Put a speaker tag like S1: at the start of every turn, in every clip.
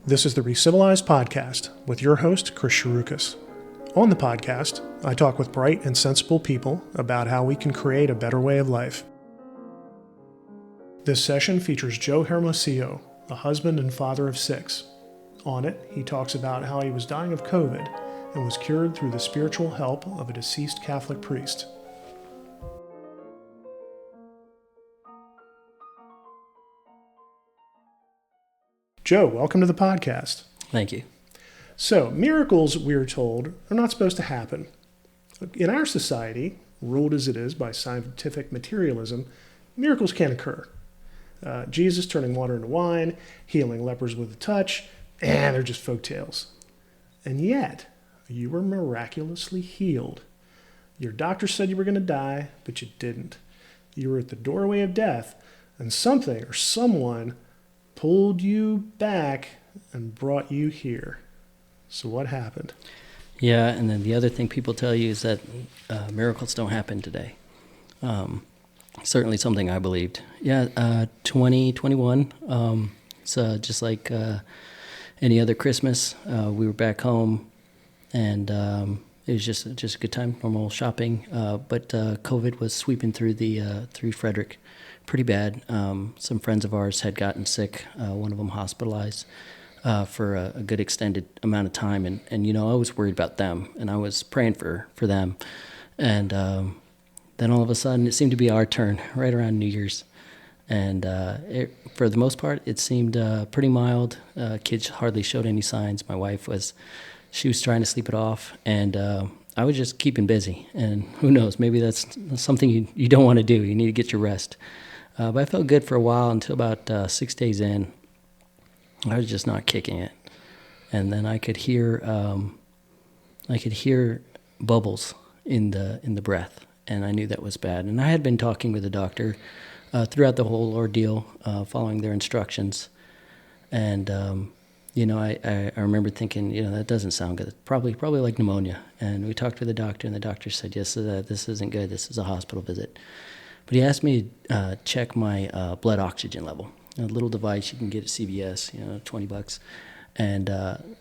S1: This is the Recivilized Podcast with your host, Chris Sharukas. On the podcast, I talk with bright and sensible people about how we can create a better way of life. This session features Joe Hermosillo, a husband and father of 6. On it, he talks about how he was dying of COVID and was cured through the spiritual help of a deceased Catholic priest. Joe, welcome to the podcast.
S2: Thank you.
S1: So, miracles, we're told, are not supposed to happen. In our society, ruled as it is by scientific materialism, miracles can occur. Jesus turning water into wine, healing lepers with a touch, and they're just folk tales. And yet, you were miraculously healed. Your doctor said you were going to die, but you didn't. You were at the doorway of death, and something or someone pulled you back and brought you here. So what happened?
S2: Yeah, and then the other thing people tell you is that miracles don't happen today. Certainly something I believed. Yeah, 2021, it's just like any other Christmas. We were back home, and it was just a good time, normal shopping. But COVID was sweeping through Frederick pretty bad. Some friends of ours had gotten sick, one of them hospitalized for a good extended amount of time. And you know, I was worried about them, and I was praying for them. And then all of a sudden, it seemed to be our turn right around New Year's. And for the most part, it seemed pretty mild. Kids hardly showed any signs. My wife was trying to sleep it off. And I was just keeping busy. And who knows, maybe that's something you don't want to do. You need to get your rest. But I felt good for a while until about 6 days in. I was just not kicking it. And then I could hear bubbles in the breath. And I knew that was bad. And I had been talking with the doctor throughout the whole ordeal, following their instructions. And, you know, I remember thinking, you know, that doesn't sound good. It's probably like pneumonia. And we talked to the doctor, and the doctor said, yes, this isn't good. This is a hospital visit. But he asked me to check my blood oxygen level. A little device you can get at CVS, you know, $20. And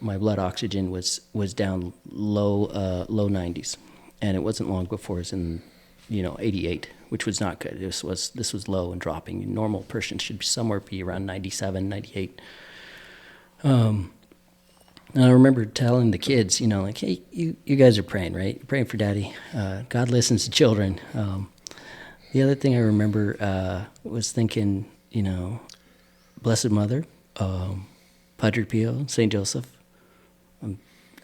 S2: my blood oxygen was down low 90s. And it wasn't long before it was in, 88, which was not good. This was low and dropping. A normal person should somewhere be around 97, 98. And I remember telling the kids, like, hey, you guys are praying, right? You're praying for Daddy. God listens to children. The other thing I remember was thinking, Blessed Mother, Padre Pio, St. Joseph, I'm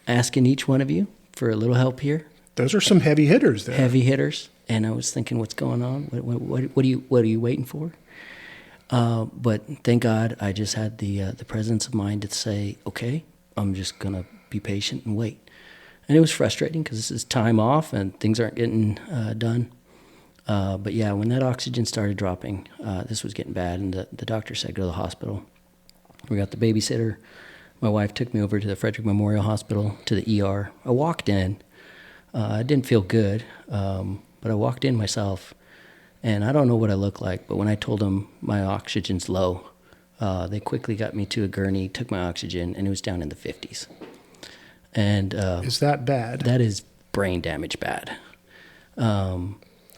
S2: asking each one of you for a little help here.
S1: Those are some heavy hitters there.
S2: Heavy hitters. And I was thinking, what's going on? What are you waiting for? But thank God I just had the presence of mind to say, okay, I'm just going to be patient and wait. And it was frustrating because this is time off and things aren't getting done. But yeah, when that oxygen started dropping, this was getting bad, and the doctor said, go to the hospital. We got the babysitter. My wife took me over to the Frederick Memorial Hospital, to the ER. I walked in. I didn't feel good, but I walked in myself, and I don't know what I look like, but when I told them my oxygen's low, they quickly got me to a gurney, took my oxygen, and it was down in the 50s. And
S1: is that bad?
S2: That is brain damage bad.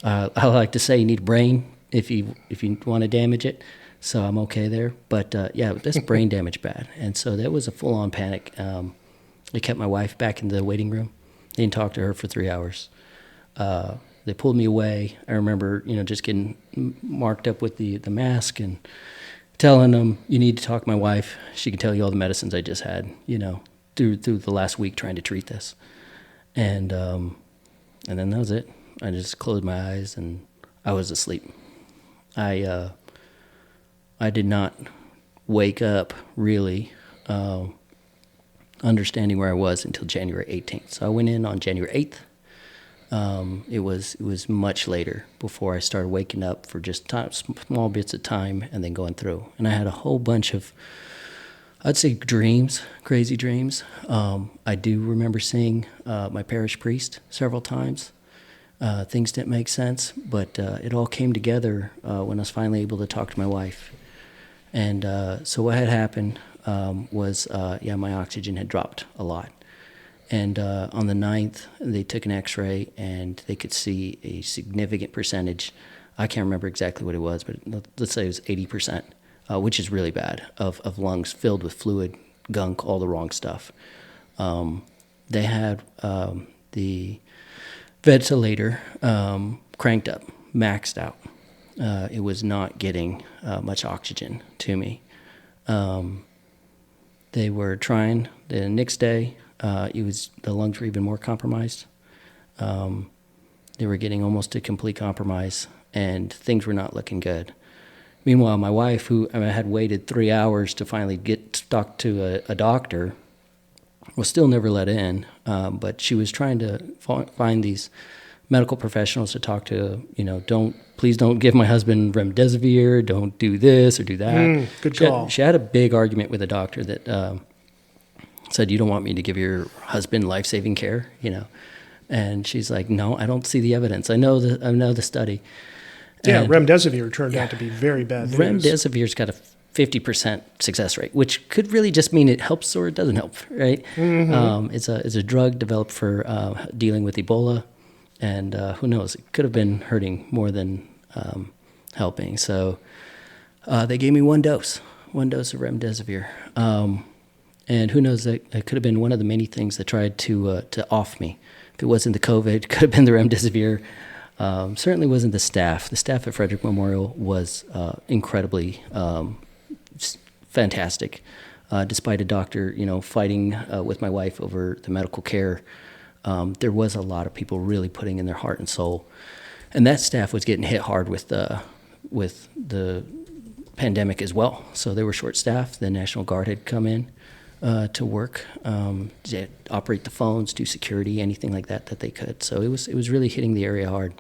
S2: I like to say you need a brain if you want to damage it, so I'm okay there. But yeah, that's brain damage bad, and so that was a full-on panic. They kept my wife back in the waiting room. They didn't talk to her for 3 hours. They pulled me away. I remember, just getting marked up with the mask and telling them, you need to talk to my wife. She can tell you all the medicines I just had, through the last week trying to treat this. And then that was it. I just closed my eyes and I was asleep. I did not wake up really understanding where I was until January 18th. So I went in on January 8th. It was much later before I started waking up for just small bits of time and then going through. And I had a whole bunch of, I'd say, dreams, crazy dreams. I do remember seeing my parish priest several times. Things didn't make sense, but it all came together when I was finally able to talk to my wife. And so what had happened, was, my oxygen had dropped a lot. And on the 9th, they took an x-ray, and they could see a significant percentage. I can't remember exactly what it was, but let's say it was 80%, which is really bad, of lungs filled with fluid, gunk, all the wrong stuff. They had the ventilator cranked up, maxed out. It was not getting much oxygen to me. They were trying. The next day, the lungs were even more compromised. They were getting almost to complete compromise, and things were not looking good. Meanwhile, my wife, who had waited 3 hours to finally get stuck to a doctor, was still never let in, but she was trying to find these medical professionals to talk to. Please don't give my husband remdesivir, don't do this or do that.
S1: Good call.
S2: She had a big argument with a doctor that said, you don't want me to give your husband life-saving care, And she's like, no, I don't see the evidence. I know the study.
S1: Yeah,
S2: And
S1: remdesivir turned out to be very bad news.
S2: Remdesivir's got a 50% success rate, which could really just mean it helps or it doesn't help, right? Mm-hmm. It's a drug developed for dealing with Ebola, and who knows? It could have been hurting more than helping. So they gave me one dose of remdesivir, and who knows? It could have been one of the many things that tried to off me. If it wasn't the COVID, it could have been the remdesivir. Certainly wasn't the staff. The staff at Frederick Memorial was incredibly fantastic. Despite a doctor, fighting with my wife over the medical care, there was a lot of people really putting in their heart and soul, and that staff was getting hit hard with the pandemic as well. So they were short-staffed. The National Guard had come in to work, operate the phones, do security, anything like that they could. So it was really hitting the area hard.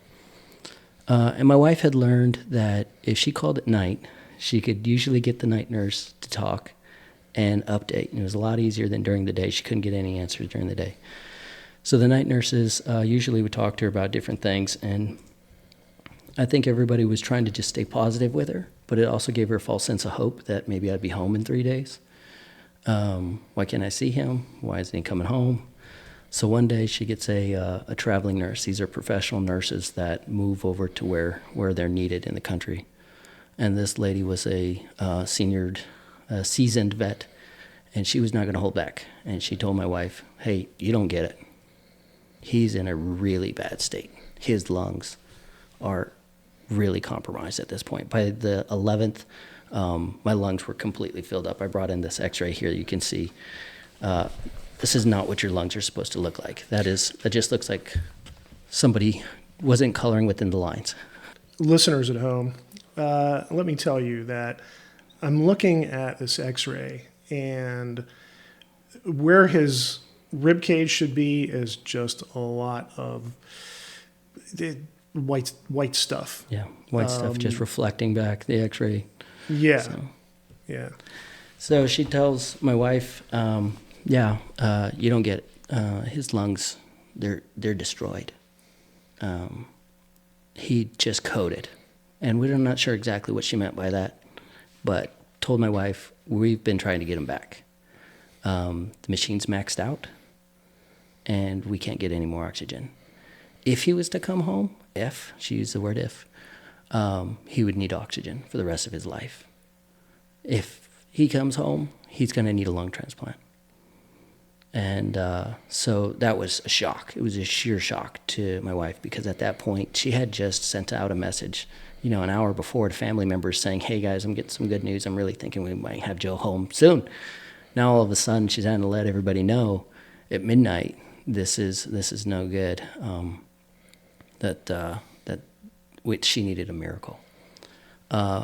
S2: And my wife had learned that if she called at night, she could usually get the night nurse to talk and update. And it was a lot easier than during the day. She couldn't get any answers during the day. So the night nurses usually would talk to her about different things. And I think everybody was trying to just stay positive with her, but it also gave her a false sense of hope that maybe I'd be home in 3 days. Why can't I see him? Why isn't he coming home? So one day she gets a traveling nurse. These are professional nurses that move over to where they're needed in the country. And this lady was a seasoned vet, and she was not going to hold back. And she told my wife, hey, you don't get it. He's in a really bad state. His lungs are really compromised at this point. By the 11th, my lungs were completely filled up. I brought in this x-ray here. You can see this is not what your lungs are supposed to look like. That just looks like somebody wasn't coloring within the lines.
S1: Listeners at home, let me tell you that I'm looking at this x-ray, and where his rib cage should be is just a lot of white stuff.
S2: Yeah, white stuff just reflecting back the x-ray.
S1: Yeah, yeah.
S2: So she tells my wife, you don't get it. His lungs, they're destroyed. He just coded. And we're not sure exactly what she meant by that, but told my wife, we've been trying to get him back. The machine's maxed out, and we can't get any more oxygen. If he was to come home, she used the word if, he would need oxygen for the rest of his life. If he comes home, he's going to need a lung transplant. And so that was a shock. It was a sheer shock to my wife, because at that point she had just sent out a message, an hour before, to family members saying, hey guys, I'm getting some good news. I'm really thinking we might have Joe home soon. Now all of a sudden she's having to let everybody know at midnight, this is no good, that she needed a miracle.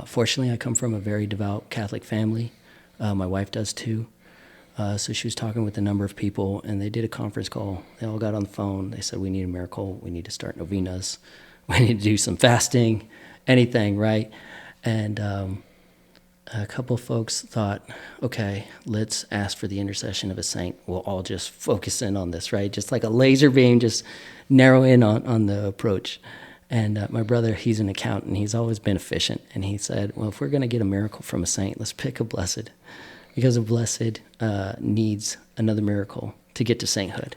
S2: Fortunately, I come from a very devout Catholic family. My wife does too. So she was talking with a number of people, and they did a conference call. They all got on the phone. They said, we need a miracle. We need to start novenas. We need to do some fasting, anything, right? And a couple of folks thought, okay, let's ask for the intercession of a saint. We'll all just focus in on this, right? Just like a laser beam, just narrow in on the approach. And my brother, he's an accountant. He's always been efficient. And he said, well, if we're going to get a miracle from a saint, let's pick a blessed, because a blessed needs another miracle to get to sainthood.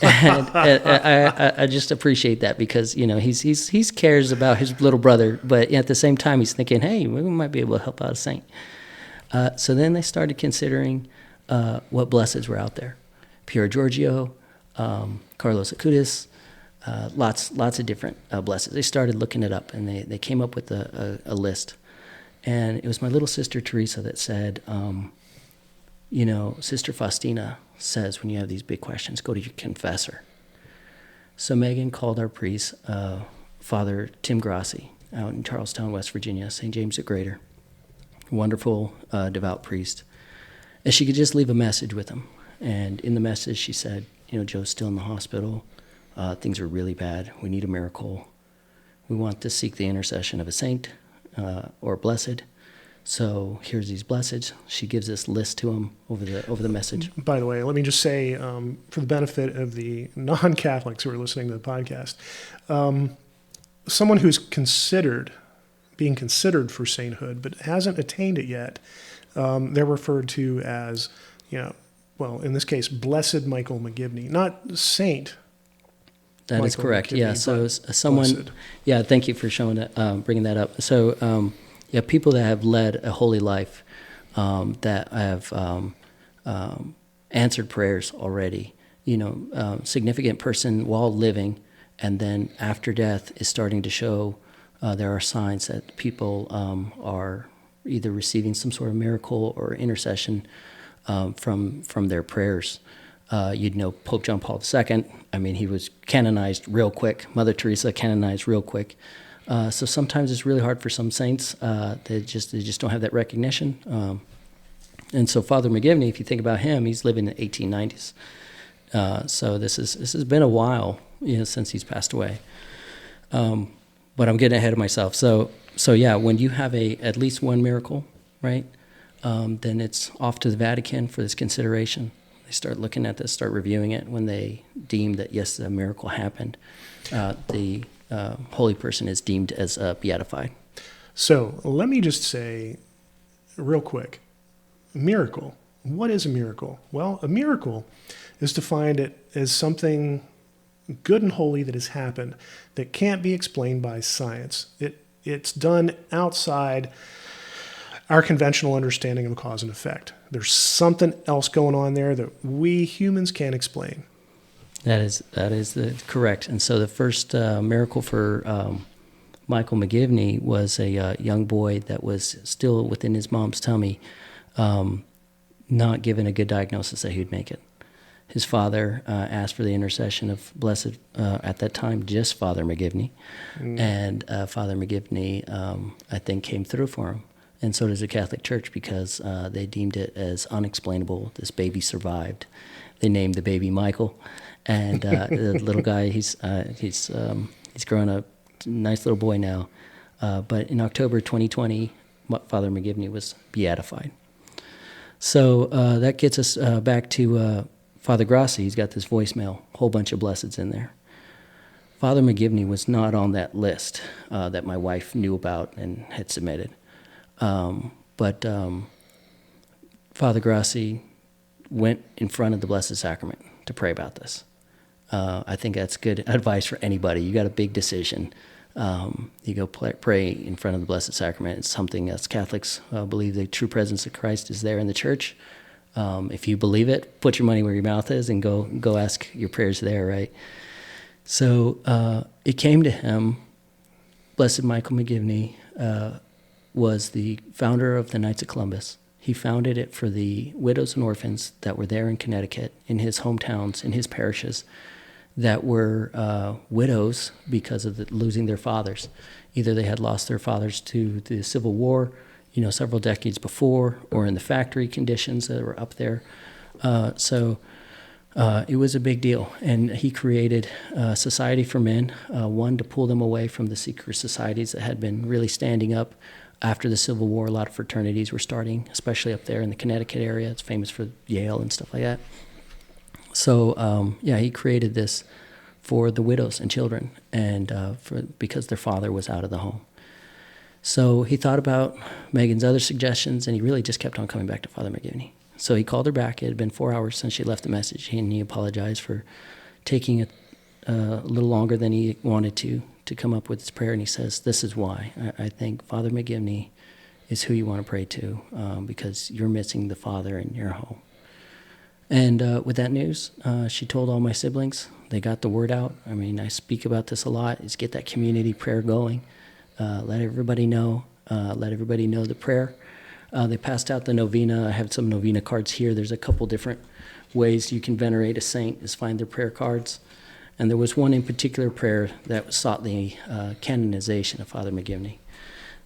S2: And I just appreciate that because, you know, he's cares about his little brother, but at the same time he's thinking, hey, we might be able to help out a saint. So then they started considering what blesseds were out there. Piero Giorgio, Carlos Acutis, lots of different blesseds. They started looking it up, and they came up with a list. And it was my little sister Teresa that said, you know, Sister Faustina says when you have these big questions, go to your confessor. So Megan called our priest, Father Tim Grassi, out in Charlestown, West Virginia, St. James the Greater. Wonderful, devout priest. And she could just leave a message with him. And in the message she said, you know, Joe's still in the hospital. Things are really bad. We need a miracle. We want to seek the intercession of a saint or blessed. So here's these blesseds. She gives this list to him over the message.
S1: By the way, let me just say, for the benefit of the non-Catholics who are listening to the podcast, someone who's being considered for sainthood but hasn't attained it yet, they're referred to as, you know, well, in this case, Blessed Michael McGivney, not Saint.
S2: That
S1: Michael
S2: is correct.
S1: McGivney,
S2: Yeah. So someone.
S1: blessed.
S2: Yeah. Thank you for showing that, bringing that up. So yeah, people that have led a holy life, that have answered prayers already. You know, significant person while living, and then after death is starting to show. There are signs that people are either receiving some sort of miracle or intercession from their prayers. You'd know Pope John Paul II. I mean, he was canonized real quick. Mother Teresa canonized real quick. So sometimes it's really hard for some saints. They just don't have that recognition. And so Father McGivney, if you think about him, he's living in the 1890s. So this has been a while, you know, since he's passed away. But I'm getting ahead of myself. So yeah, when you have at least one miracle, right, then it's off to the Vatican for this consideration. They start looking at this, start reviewing it. When they deem that, yes, a miracle happened, the holy person is deemed as beatified.
S1: So let me just say real quick, miracle. What is a miracle? Well, a miracle is defined as something good and holy that has happened that can't be explained by science. It's done outside our conventional understanding of cause and effect. There's something else going on there that we humans can't explain.
S2: That is correct. And so the first miracle for Michael McGivney was a young boy that was still within his mom's tummy, not given a good diagnosis that he'd make it. His father asked for the intercession of Blessed, at that time, just Father McGivney. And Father McGivney, I think, came through for him. And so does the Catholic Church, because they deemed it as unexplainable. This baby survived. They named the baby Michael. And the little guy, he's grown up, nice little boy now. But in October 2020, Father McGivney was beatified. So that gets us back to Father Grassi. He's got this voicemail, whole bunch of blesseds in there. Father McGivney was not on that list that my wife knew about and had submitted. But Father Grassi went in front of the Blessed Sacrament to pray about this. I think that's good advice for anybody. You got a big decision. You go pray in front of the Blessed Sacrament. It's something as Catholics believe the true presence of Christ is there in the church. If you believe it, put your money where your mouth is and go ask your prayers there, right? So it came to him. Blessed Michael McGivney was the founder of the Knights of Columbus. He founded it for the widows and orphans that were there in Connecticut, in his hometowns, in his parishes, that were widows because of losing their fathers. Either they had lost their fathers to the Civil War, several decades before, or in the factory conditions that were up there. So it was a big deal. And he created a society for men, one to pull them away from the secret societies that had been really standing up after the Civil War. A lot of fraternities were starting, especially up there in the Connecticut area. It's famous for Yale and stuff like that. So, he created this for the widows and children, and because their father was out of the home. So he thought about Megan's other suggestions, and he really just kept on coming back to Father McGivney. So he called her back. It had been 4 hours since she left the message, and he apologized for taking a little longer than he wanted to come up with his prayer. And he says, this is why. I think Father McGivney is who you want to pray to, because you're missing the Father in your home. And with that news, she told all my siblings. They got the word out. I mean, I speak about this a lot, is get that community prayer going. Let everybody know. Let everybody know the prayer. They passed out the novena. I have some novena cards here. There's a couple different ways you can venerate a saint, is find their prayer cards. And there was one in particular prayer that sought the canonization of Father McGivney.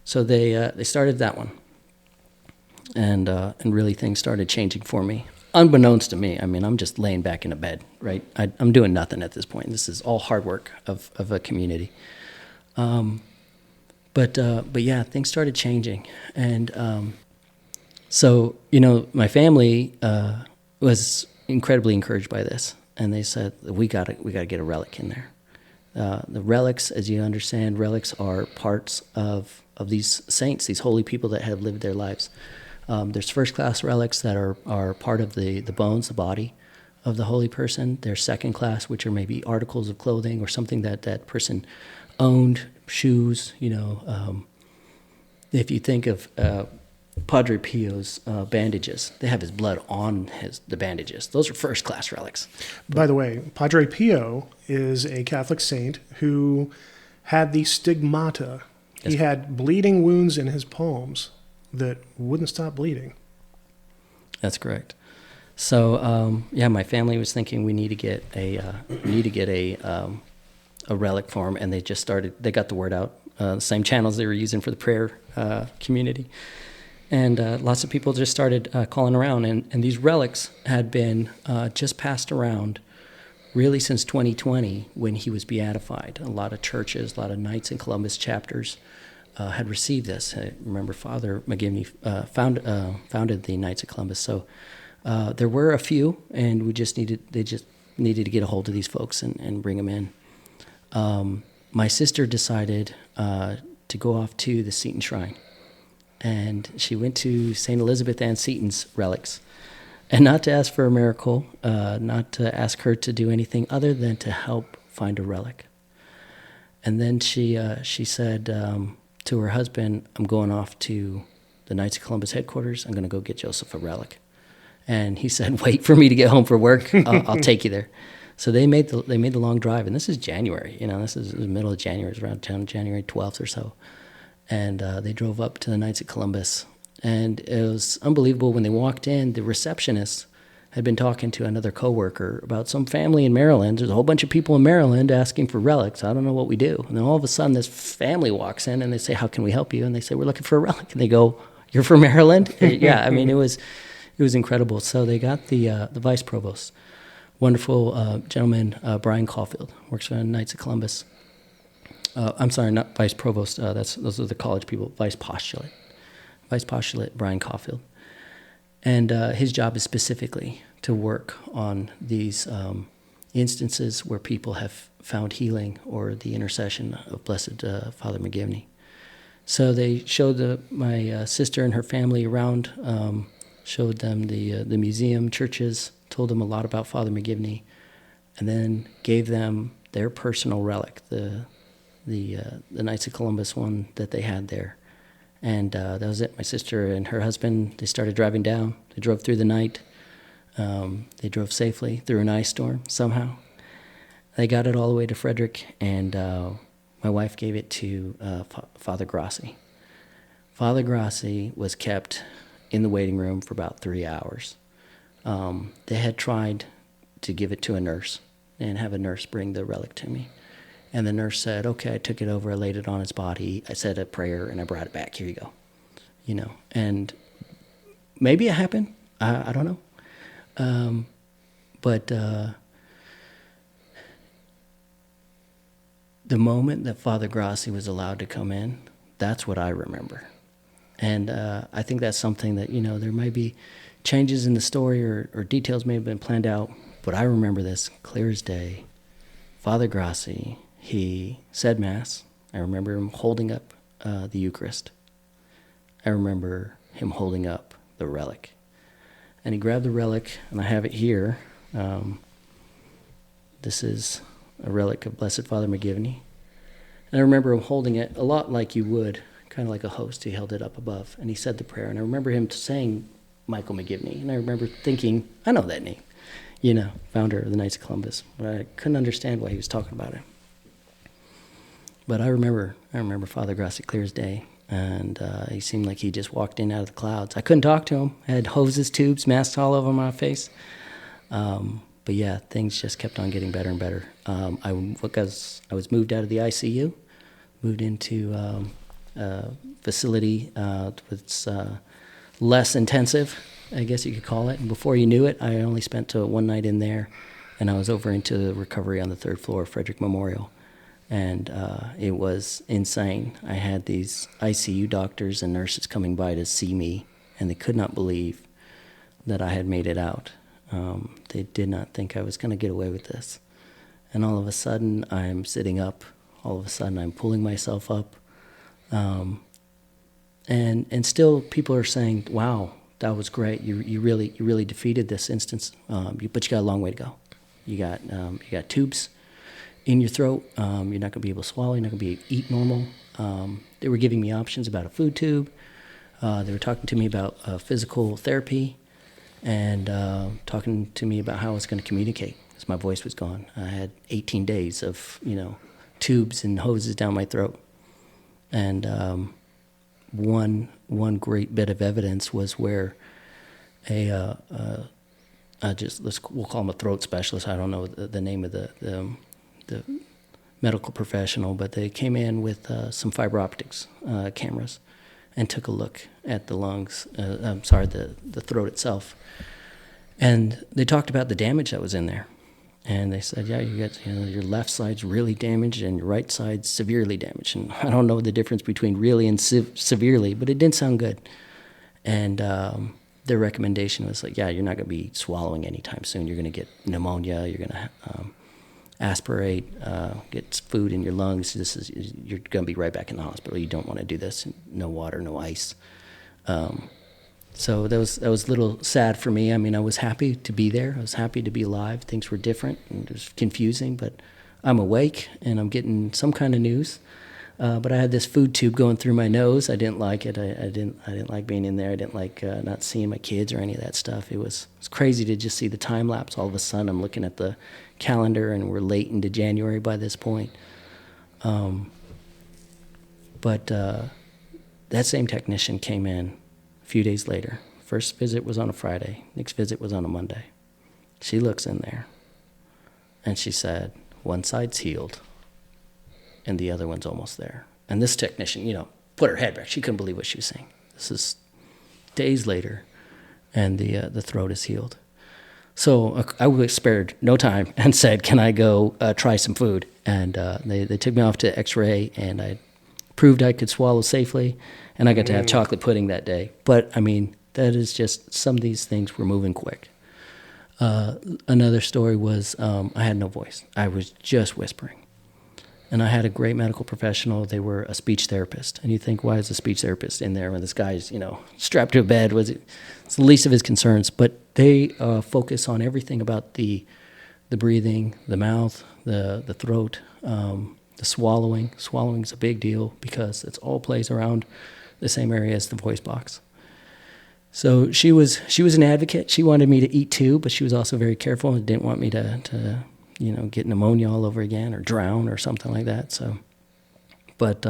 S2: So they started that one. And really things started changing for me. Unbeknownst to me, I mean, I'm just laying back in a bed, right? I'm doing nothing at this point. This is all hard work of a community. But yeah, things started changing. And so, my family was incredibly encouraged by this. And they said, we gotta get a relic in there. The relics, as you understand, relics are parts of these saints, these holy people that have lived their lives. There's first-class relics that are part of the bones, the body of the holy person. There's second-class, which are maybe articles of clothing or something that person owned, shoes. If you think of Padre Pio's bandages, they have his blood on the bandages. Those are first-class relics.
S1: By the way, Padre Pio is a Catholic saint who had the stigmata. He had bleeding wounds in his palms that wouldn't stop bleeding. That's
S2: correct. So my family was thinking we need to get a relic for him, and they just started. They got the word out. The same channels they were using for the prayer community, and lots of people just started calling around. And these relics had been just passed around, really since 2020 when he was beatified. A lot of churches, a lot of Knights in Columbus chapters had received this. I remember Father McGivney founded the Knights of Columbus. So there were a few, and they just needed to get a hold of these folks and bring them in. My sister decided to go off to the Seton Shrine, and she went to St. Elizabeth Ann Seton's relics, and not to ask for a miracle, not to ask her to do anything other than to help find a relic. And then she said to her husband, I'm going off to the Knights of Columbus headquarters. I'm going to go get Joseph a relic. And he said, wait for me to get home from work. I'll take you there. So they made the long drive. And this is January. This is the middle of January. It was around January 12th or so. And they drove up to the Knights of Columbus. And it was unbelievable. When they walked in, the receptionist had been talking to another coworker about some family in Maryland. There's a whole bunch of people in Maryland asking for relics. I don't know what we do. And then all of a sudden, this family walks in, and they say, how can we help you? And they say, we're looking for a relic. And they go, you're from Maryland? Yeah, I mean, it was incredible. So they got the vice provost, wonderful gentleman, Brian Caulfield, works for the Knights of Columbus. I'm sorry, not vice provost. Those are the college people. Vice postulate Brian Caulfield. And his job is specifically to work on these instances where people have found healing or the intercession of Blessed Father McGivney. So they showed my sister and her family around, showed them the museum, churches, told them a lot about Father McGivney, and then gave them their personal relic, the Knights of Columbus one that they had there. And that was it. My sister and her husband, they started driving down. They drove through the night. They drove safely through an ice storm somehow. They got it all the way to Frederick, and my wife gave it to Father Grassi. Father Grassi was kept in the waiting room for about 3 hours. They had tried to give it to a nurse and have a nurse bring the relic to me. And the nurse said, okay, I took it over, I laid it on his body, I said a prayer, and I brought it back. Here you go. And maybe it happened. I don't know. But the moment that Father Grassi was allowed to come in, that's what I remember. And I think that's something that, there might be changes in the story or details may have been planned out, but I remember this clear as day. Father Grassi, he said Mass. I remember him holding up the Eucharist. I remember him holding up the relic. And he grabbed the relic, and I have it here. This is a relic of Blessed Father McGivney. And I remember him holding it a lot like you would, kind of like a host. He held it up above, and he said the prayer. And I remember him saying Michael McGivney. And I remember thinking, I know that name, founder of the Knights of Columbus. But I couldn't understand why he was talking about it. But I remember Father Grassi clear as day. And he seemed like he just walked in out of the clouds. I couldn't talk to him. I had hoses, tubes, masks all over my face. But yeah, things just kept on getting better and better. Because I was moved out of the ICU, moved into a facility that's less intensive, I guess you could call it. And before you knew it, I only spent one night in there, and I was over into the recovery on the third floor of Frederick Memorial. And it was insane. I had these ICU doctors and nurses coming by to see me, and they could not believe that I had made it out. They did not think I was going to get away with this. And all of a sudden, I'm sitting up. All of a sudden, I'm pulling myself up. And still, people are saying, "Wow, that was great. You really defeated this instance. But you got a long way to go. You got tubes in your throat. You're not going to be able to swallow. You're not going to be able to eat normal." They were giving me options about a food tube. They were talking to me about physical therapy, and talking to me about how I was going to communicate because my voice was gone. I had 18 days of tubes and hoses down my throat, and one great bit of evidence was where we'll call him a throat specialist. I don't know the name of the medical professional, but they came in with some fiber optics cameras and took a look at the lungs, the throat itself. And they talked about the damage that was in there. And they said, yeah, you got your left side's really damaged and your right side's severely damaged. And I don't know the difference between really and severely, but it didn't sound good. And their recommendation was like, yeah, you're not going to be swallowing anytime soon. You're going to get pneumonia. You're going to aspirate, get food in your lungs. You're going to be right back in the hospital. You don't want to do this. No water, no ice. So that was a little sad for me. I mean, I was happy to be there. I was happy to be alive. Things were different and it was confusing, but I'm awake and I'm getting some kind of news. But I had this food tube going through my nose. I didn't like it. I didn't like being in there. I didn't like not seeing my kids or any of that stuff. It was crazy to just see the time lapse. All of a sudden, I'm looking at the calendar, and we're late into January by this point. But that same technician came in a few days later. First visit was on a Friday. Next visit was on a Monday. She looks in there, and she said, one side's healed, and the other one's almost there. And this technician, put her head back. She couldn't believe what she was saying. This is days later, and the throat is healed. So I was spared no time and said, can I go try some food? And they took me off to X-ray, and I proved I could swallow safely, and I got to have chocolate pudding that day. But, I mean, that is just, some of these things were moving quick. Another story was I had no voice. I was just whispering. And I had a great medical professional. They were a speech therapist. And you think, why is a speech therapist in there when this guy's, strapped to a bed? It's the least of his concerns. But they focus on everything about the breathing, the mouth, the throat, the swallowing. Swallowing is a big deal because it all plays around the same area as the voice box. So she was an advocate. She wanted me to eat too, but she was also very careful and didn't want me to get pneumonia all over again or drown or something like that. So, but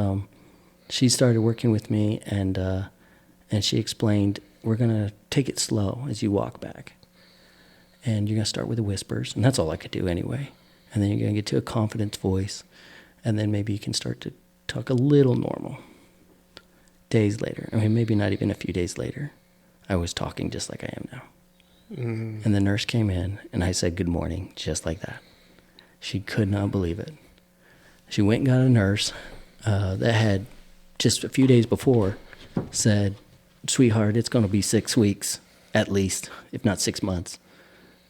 S2: she started working with me, and she explained, we're going to take it slow as you walk back. And you're going to start with the whispers, and that's all I could do anyway. And then you're going to get to a confident voice, and then maybe you can start to talk a little normal. Days later, maybe not even a few days later, I was talking just like I am now. Mm-hmm. And the nurse came in, and I said, good morning, just like that. She could not believe it. She went and got a nurse that had, just a few days before, said, sweetheart, it's going to be 6 weeks, at least, if not 6 months,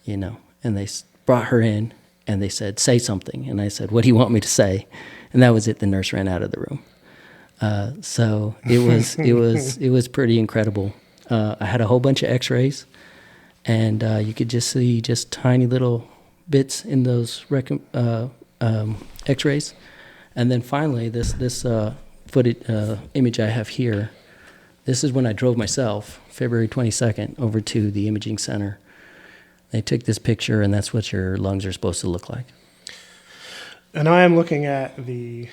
S2: And they brought her in, and they said, say something. And I said, what do you want me to say? And that was it. The nurse ran out of the room. So it was pretty incredible. I had a whole bunch of X-rays, and you could just see just tiny little bits in those X-rays, and then finally this image I have here. This is when I drove myself, February 22nd, over to the imaging center. They took this picture, and that's what your lungs are supposed to look like.
S1: And I am looking at the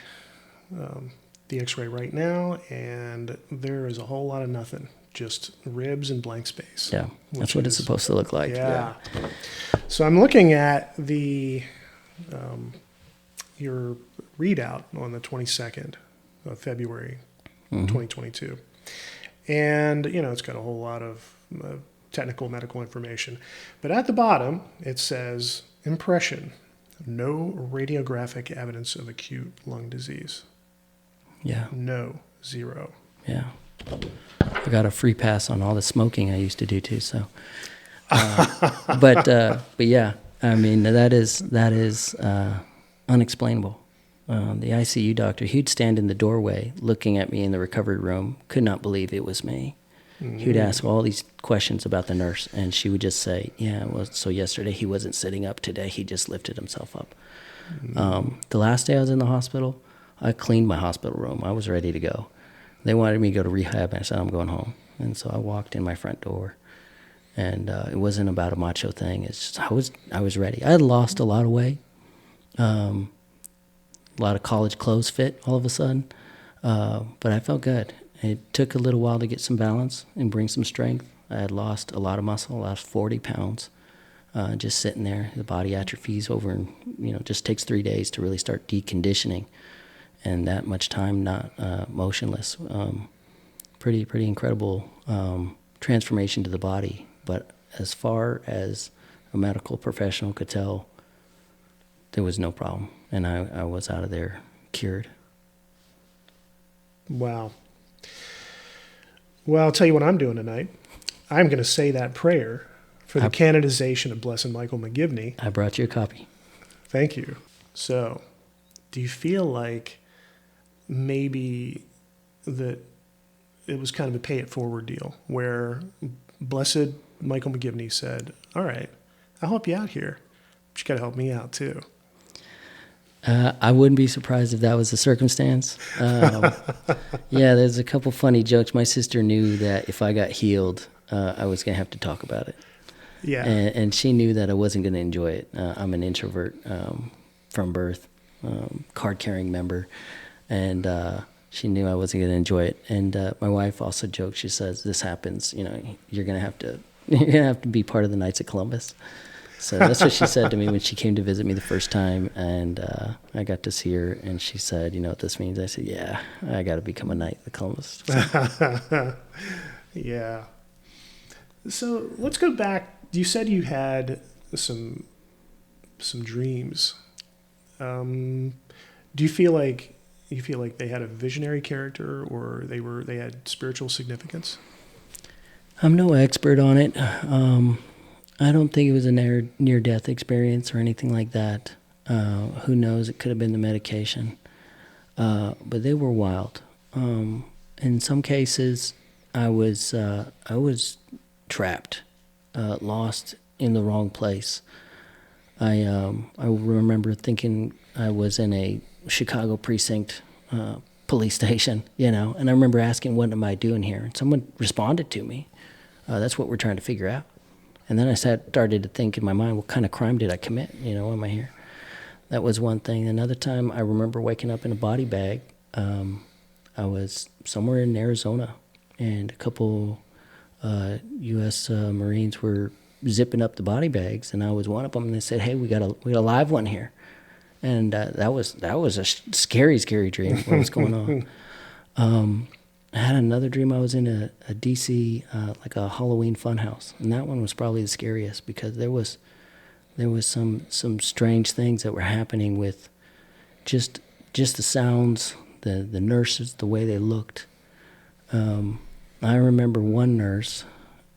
S1: X-ray right now, and there is a whole lot of nothing, just ribs and blank space.
S2: Yeah, that's what it's supposed to look like.
S1: Yeah. So I'm looking at your readout on the 22nd of February, 2022. And, it's got a whole lot of technical medical information. But at the bottom, it says, impression, no radiographic evidence of acute lung disease.
S2: Yeah.
S1: No, 0.
S2: Yeah. I got a free pass on all the smoking I used to do too. So, but yeah, I mean, that is unexplainable. The ICU doctor, he'd stand in the doorway looking at me in the recovery room, could not believe it was me. Mm-hmm. He would ask all these questions about the nurse, and she would just say, yeah, well, so yesterday he wasn't sitting up. Today he just lifted himself up. Mm-hmm. The last day I was in the hospital, I cleaned my hospital room. I was ready to go. They wanted me to go to rehab, and I said, I'm going home. And so I walked in my front door, and it wasn't about a macho thing. It's just I was ready. I had lost a lot of weight. A lot of college clothes fit all of a sudden, but I felt good. It took a little while to get some balance and bring some strength. I had lost a lot of muscle, lost 40 pounds, just sitting there. The body atrophies over, and just takes 3 days to really start deconditioning, and that much time not motionless. Pretty incredible transformation to the body. But as far as a medical professional could tell, there was no problem, and I was out of there cured.
S1: Wow. Well, I'll tell you what I'm doing tonight. I'm going to say that prayer for the canonization of Blessed Michael McGivney.
S2: I brought you a copy.
S1: Thank you. So, do you feel like maybe that it was kind of a pay-it-forward deal, where Blessed Michael McGivney said, all right, I'll help you out here, but you got to help me out too?
S2: I wouldn't be surprised if that was the circumstance. Yeah, there's a couple funny jokes. My sister knew that if I got healed, I was going to have to talk about it.
S1: Yeah.
S2: And she knew that I wasn't going to enjoy it. I'm an introvert from birth, card-carrying member, and she knew I wasn't going to enjoy it. And my wife also joked. She says, "This happens, you're going to have to be part of the Knights of Columbus." So that's what she said to me when she came to visit me the first time, and I got to see her, and she said, "You know what this means?" I said, "Yeah, I got to become a Knight of Columbus." So.
S1: Yeah. So let's go back. You said you had some dreams. Do you feel like they had a visionary character, or they had spiritual significance?
S2: I'm no expert on it. I don't think it was a near-death experience or anything like that. Who knows? It could have been the medication. But they were wild. In some cases, I was trapped, lost in the wrong place. I remember thinking I was in a Chicago precinct police station, and I remember asking, "What am I doing here?" And someone responded to me. That's what we're trying to figure out. And then I started to think in my mind, what kind of crime did I commit? Why am I here? That was one thing. Another time, I remember waking up in a body bag. I was somewhere in Arizona, and a couple U.S. Marines were zipping up the body bags, and I was one of them. And they said, "Hey, we got a live one here," and that was a scary dream. What was going on? I had another dream. I was in a DC, like a Halloween funhouse, and that one was probably the scariest because there was some strange things that were happening with just the sounds, the nurses, the way they looked. I remember one nurse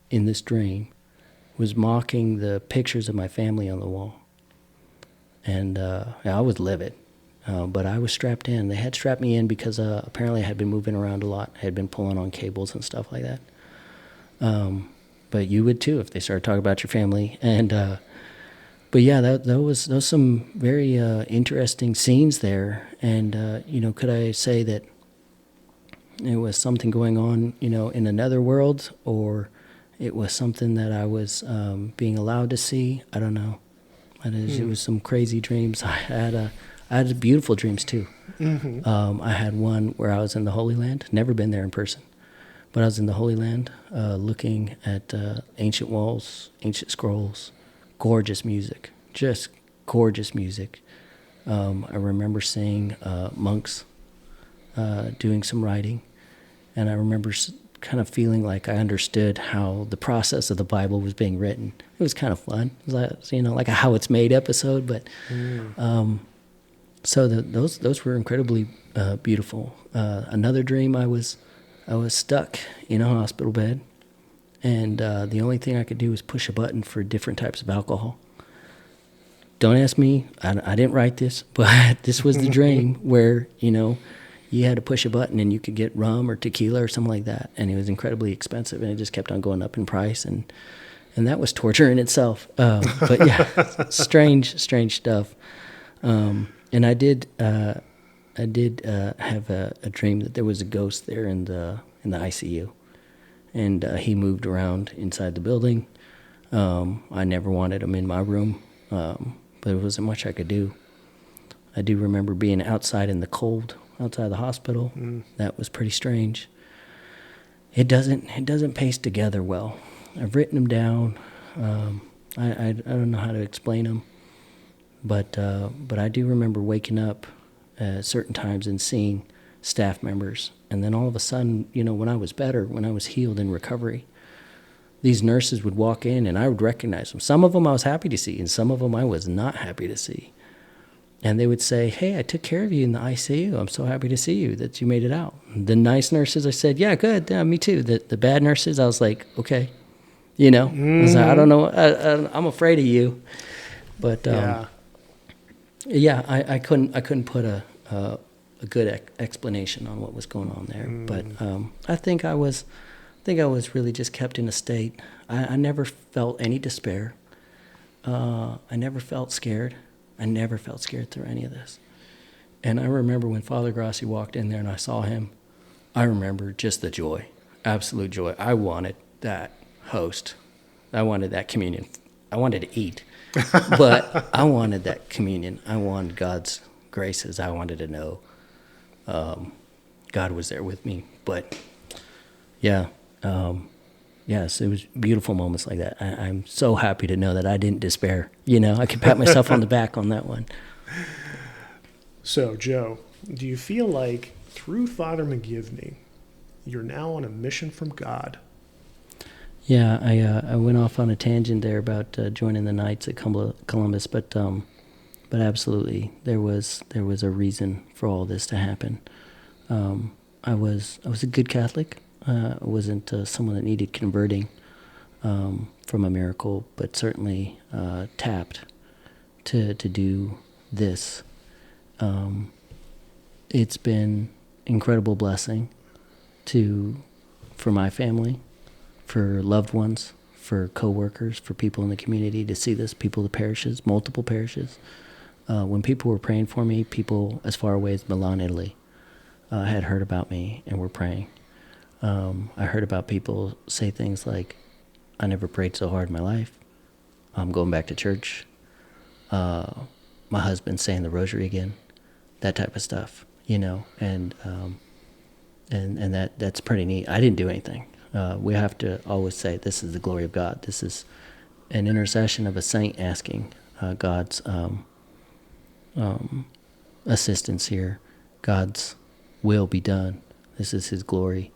S2: in this dream was mocking the pictures of my family on the wall, and I was livid. but I was strapped in. They had strapped me in because apparently I had been moving around a lot. I had been pulling on cables and stuff like that. But you would too if they started talking about your family. And but yeah, that was some very interesting scenes there. And could I say that it was something going on, in another world, or it was something that I was being allowed to see? I don't know. It was some crazy dreams. I had beautiful dreams too.
S1: Mm-hmm.
S2: I had one where I was in the Holy Land. Never been there in person, but I was in the Holy Land, looking at ancient walls, ancient scrolls, gorgeous music, just gorgeous music. I remember seeing monks doing some writing, and I remember kind of feeling like I understood how the process of the Bible was being written. It was kind of fun. It was like a How It's Made episode, but so those were incredibly beautiful. Another dream, I was stuck in a hospital bed, and the only thing I could do was push a button for different types of alcohol. Don't ask me. I didn't write this, but this was the dream where, you had to push a button and you could get rum or tequila or something like that. And it was incredibly expensive, and it just kept on going up in price. And that was torture in itself. But yeah, strange stuff. And I did have a dream that there was a ghost there in the ICU. And he moved around inside the building. I never wanted him in my room, but there wasn't much I could do. I do remember being outside in the cold, outside the hospital. That was pretty strange. It doesn't paste together well. I've written them down. I don't know how to explain them, but I do remember waking up at certain times and seeing staff members, and then all of a sudden, when I was better, when I was healed in recovery, these nurses would walk in and I would recognize them. Some of them I was happy to see, and some of them I was not happy to see. And they would say, "Hey, I took care of you in the ICU. I'm so happy to see you, that you made it out." The nice nurses, I said, "Yeah, good. Yeah, me too." The bad nurses, I was like, "Okay." I was like, "I don't know. I'm afraid of you." But I couldn't put a good explanation on what was going on there. But I think I was really just kept in a state. I never felt any despair. I never felt scared. I never felt scared through any of this. And I remember when Father Grassi walked in there and I saw him, I remember just the joy, absolute joy. I wanted that host. I wanted that communion. I wanted to eat, but I wanted that communion. I wanted God's graces. I wanted to know God was there with me. But yeah, yes, it was beautiful moments like that. I'm so happy to know that I didn't despair. I could pat myself on the back on that one.
S1: So, Joe, do you feel like through Father McGivney, you're now on a mission from God?
S2: Yeah, I went off on a tangent there about joining the Knights at Columbus, but absolutely, there was a reason for all this to happen. I was a good Catholic. I wasn't someone that needed converting from a miracle, but certainly tapped to do this. It's been incredible blessing for my family, for loved ones, for coworkers, for people in the community to see this, people of the parishes, multiple parishes. When people were praying for me, people as far away as Milan, Italy, had heard about me and were praying. I heard about people say things like, "I never prayed so hard in my life. I'm going back to church. My husband's saying the rosary again." That type of stuff, and that's pretty neat. I didn't do anything. We have to always say, this is the glory of God. This is an intercession of a saint asking God's assistance here. God's will be done. This is his glory.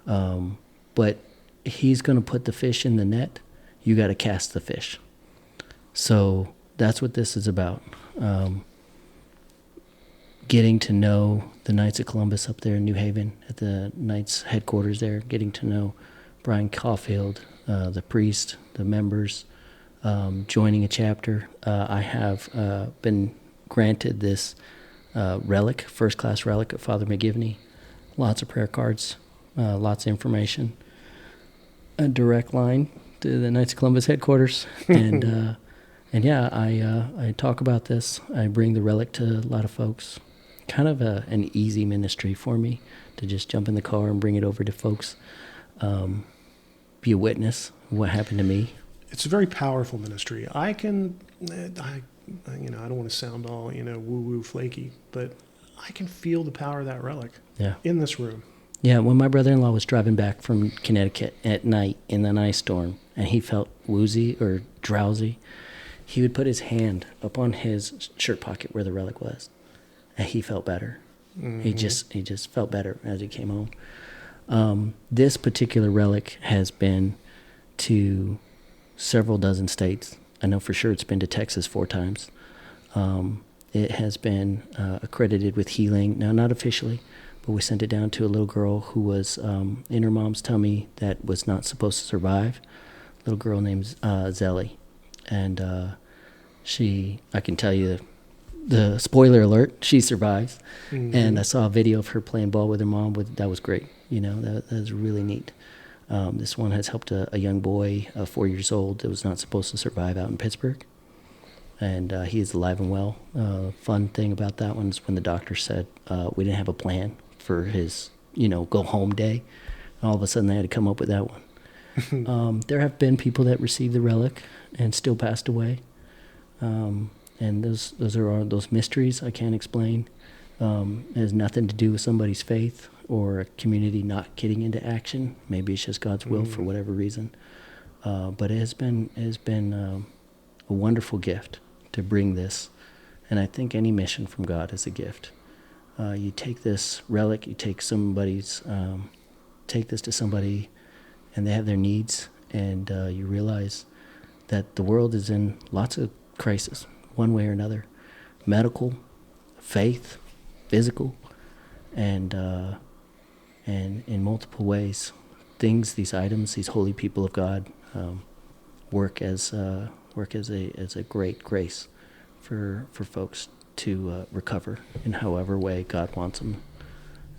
S2: But he's going to put the fish in the net. You got to cast the fish. So that's what this is about. Getting to know the Knights of Columbus up there in New Haven at the Knights headquarters there, getting to know Brian Caulfield, the priest, the members, joining a chapter. I have been granted this relic, first-class relic of Father McGivney. Lots of prayer cards, lots of information. A direct line to the Knights of Columbus headquarters. And yeah, I talk about this. I bring the relic to a lot of folks. Kind of an easy ministry for me to just jump in the car and bring it over to folks. Be a witness of what happened to me.
S1: It's a very powerful ministry. I don't want to sound all, woo-woo flaky, but I can feel the power of that relic in this room.
S2: Yeah, when my brother-in-law was driving back from Connecticut at night in an ice storm, and he felt woozy or drowsy, he would put his hand up on his shirt pocket where the relic was, and he felt better. Mm-hmm. He just felt better as he came home. This particular relic has been to several dozen states. I know for sure it's been to Texas 4 times. It has been accredited with healing. Now, not officially, but we sent it down to a little girl who was in her mom's tummy that was not supposed to survive. A little girl named Zelly. And I can tell you the spoiler alert, she survives. Mm-hmm. And I saw a video of her playing ball with her mom. That was great. That was really neat. This one has helped a young boy, 4 years old, that was not supposed to survive out in Pittsburgh. And he is alive and well. Fun thing about that one is when the doctor said we didn't have a plan for his, go home day. All of a sudden they had to come up with that one. There have been people that received the relic and still passed away. And those are those mysteries I can't explain. It has nothing to do with somebody's faith or a community not getting into action. Maybe it's just God's will for whatever reason. But it has been a wonderful gift to bring this. And I think any mission from God is a gift. You take this relic, you take this to somebody, and they have their needs, and you realize that the world is in lots of crisis, one way or another. Medical, faith, physical, and in multiple ways. These items, these holy people of God work as a great grace for folks to recover in however way God wants them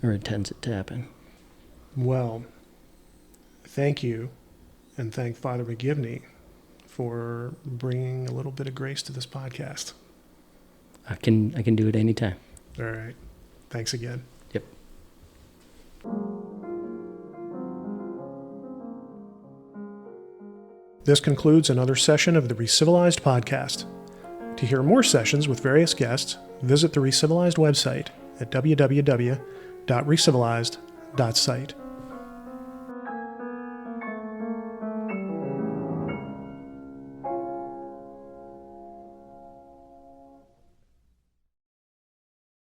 S2: or intends it to happen.
S1: Well, thank you, and thank Father McGivney for bringing a little bit of grace to this podcast.
S2: I can do it anytime.
S1: All right. Thanks again.
S2: Yep.
S1: This concludes another session of the Recivilized podcast. To hear more sessions with various guests, visit the Recivilized website at www.recivilized.site.